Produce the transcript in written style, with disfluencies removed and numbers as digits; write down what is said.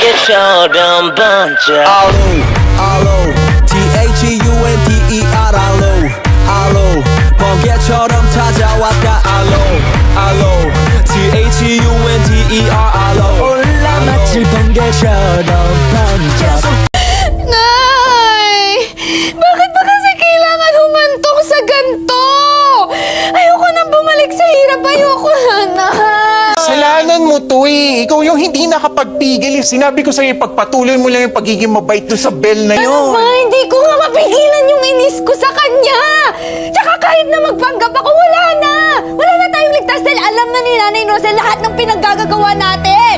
번개처럼 번져 알로 THEUNTER 알로 번개처럼 찾아왔다 알로 THEUNTER 알로 올라 마치 번개처럼 번져. Nay! Bakit ba kasi kailangan humantong sa ganito? Ayoko nang bumalik sa hirap. Ayoko na, Nay. Kasalanan mo to eh. Ikaw yung hindi nakapagpigil. Sinabi ko sa'yo, pagpatuloy mo lang yung pagiging mabait doon sa bell na Ano yun. ba? Hindi ko nga mapigilan yung inis ko sa kanya. Tsaka kahit na magpanggap ako, wala na. Wala na tayong ligtas dahil alam na ni Nanay Rosel lahat ng pinaggagawa natin.